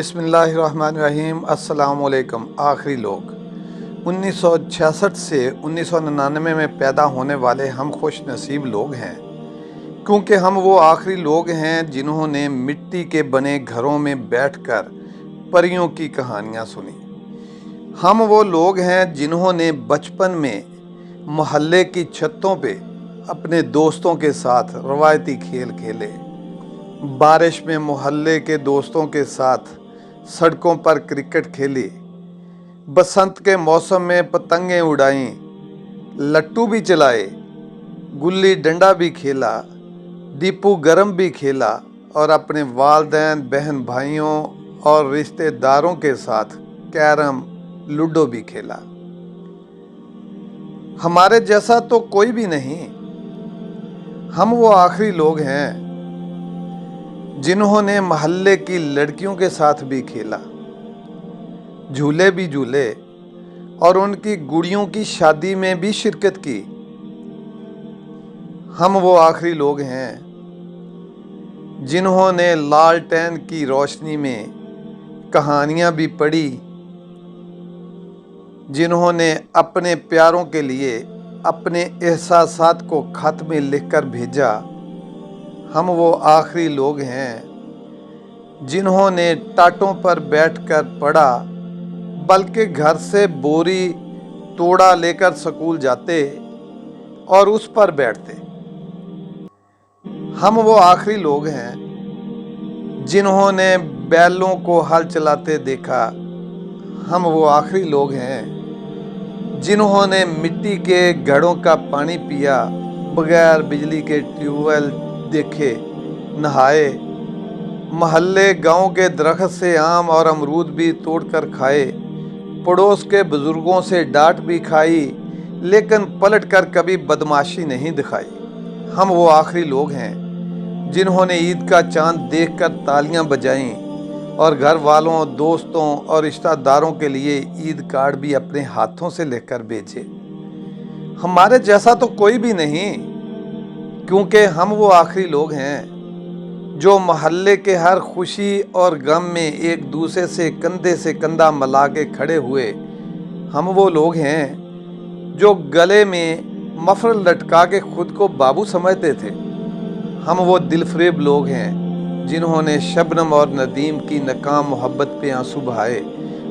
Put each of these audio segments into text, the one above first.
बिस्मिल्लाहिर्रहमानिर्रहीम। अस्सलाम वालेकुम। आखिरी लोग 1966 से 1999 में पैदा होने वाले हम खुश नसीब लोग हैं, क्योंकि हम वो आखिरी लोग हैं जिन्होंने मिट्टी के बने घरों में बैठकर परियों की कहानियाँ सुनी। हम वो लोग हैं जिन्होंने बचपन में मोहल्ले की छतों पे अपने दोस्तों के साथ रवायती खेल खेले, बारिश में मोहल्ले के दोस्तों के साथ सड़कों पर क्रिकेट खेली, बसंत के मौसम में पतंगें उड़ाईं, लट्टू भी चलाए, गुल्ली डंडा भी खेला, दीपू गरम भी खेला और अपने वालिदैन, बहन भाइयों और रिश्तेदारों के साथ कैरम, लूडो भी खेला। हमारे जैसा तो कोई भी नहीं। हम वो आखिरी लोग हैं जिन्होंने मोहल्ले की लड़कियों के साथ भी खेला, झूले भी झूले और उनकी गुड़ियों की शादी में भी शिरकत की। हम वो आखिरी लोग हैं जिन्होंने लालटेन की रोशनी में कहानियां भी पढ़ी, जिन्होंने अपने प्यारों के लिए अपने एहसासात को खत में लिखकर भेजा। हम वो आखिरी लोग हैं जिन्होंने टाटों पर बैठकर पढ़ा, बल्कि घर से बोरी तोड़ा लेकर स्कूल जाते और उस पर बैठते। हम वो आखिरी लोग हैं जिन्होंने बैलों को हल चलाते देखा। हम वो आखिरी लोग हैं जिन्होंने मिट्टी के घड़ों का पानी पिया, बगैर बिजली के ट्यूबवेल देखे नहाए, मोहल्ले गांव के दरख्त से आम और अमरूद भी तोड़कर खाए, पड़ोस के बुजुर्गों से डांट भी खाई, लेकिन पलट कर कभी बदमाशी नहीं दिखाई। हम वो आखिरी लोग हैं जिन्होंने ईद का चांद देखकर तालियां बजाईं और घर वालों, दोस्तों और रिश्तेदारों के लिए ईद कार्ड भी अपने हाथों से लेकर भेजे। हमारे जैसा तो कोई भी नहीं, क्योंकि हम वो आखिरी लोग हैं जो मोहल्ले के हर खुशी और गम में एक दूसरे से कंधे से कंधा मिला के खड़े हुए। हम वो लोग हैं जो गले में मफरल लटका के खुद को बाबू समझते थे। हम वो दिलफरेब लोग हैं जिन्होंने शबनम और नदीम की नाकाम मोहब्बत पे आंसू बहाए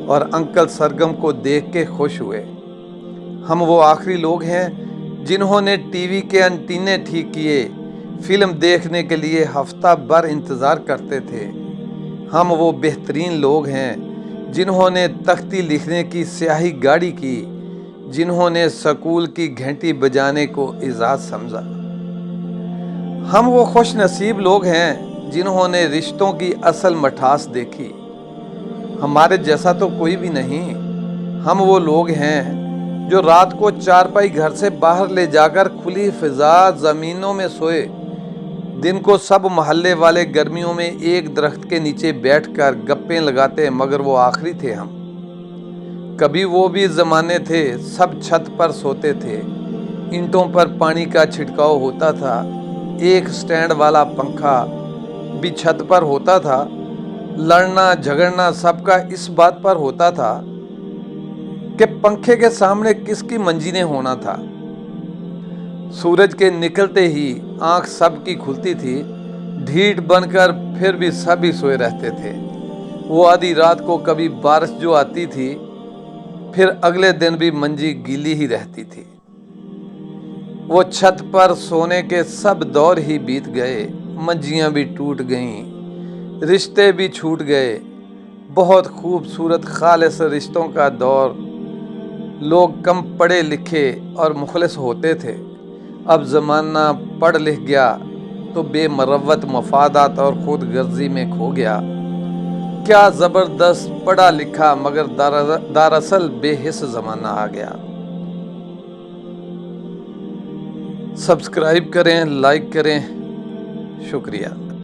और अंकल सरगम को देख के खुश हुए। हम वो आखिरी लोग हैं जिन्होंने टीवी के एंटीने ठीक किए, फिल्म देखने के लिए हफ्ता भर इंतज़ार करते थे। हम वो बेहतरीन लोग हैं जिन्होंने तख्ती लिखने की स्याही गाड़ी की, जिन्होंने स्कूल की घंटी बजाने को इजाज़ समझा। हम वो खुश नसीब लोग हैं जिन्होंने रिश्तों की असल मिठास देखी। हमारे जैसा तो कोई भी नहीं। हम वो लोग हैं जो रात को चारपाई घर से बाहर ले जाकर खुली फिजा ज़मीनों में सोए, दिन को सब मोहल्ले वाले गर्मियों में एक दरख्त के नीचे बैठकर गप्पें लगाते, मगर वो आखिरी थे हम। कभी वो भी ज़माने थे, सब छत पर सोते थे, ईंटों पर पानी का छिड़काव होता था, एक स्टैंड वाला पंखा भी छत पर होता था। लड़ना झगड़ना सबका इस बात पर होता था कि पंखे के सामने किसकी मंजीने होना था। सूरज के निकलते ही आंख सबकी खुलती थी, ढीठ बनकर फिर भी सभी सोए रहते थे। वो आधी रात को कभी बारिश जो आती थी, फिर अगले दिन भी मंजी गीली ही रहती थी। वो छत पर सोने के सब दौर ही बीत गए, मंजियां भी टूट गईं, रिश्ते भी छूट गए। बहुत खूबसूरत खालिस रिश्तों का दौर, लोग कम पढ़े लिखे और मुखलिस होते थे। अब ज़माना पढ़ लिख गया तो बेमरवत मफादात और खुद गर्जी में खो गया। क्या ज़बरदस्त पढ़ा लिखा मगर दरअसल बेहिस ज़माना आ गया। सब्सक्राइब करें, लाइक करें। शुक्रिया।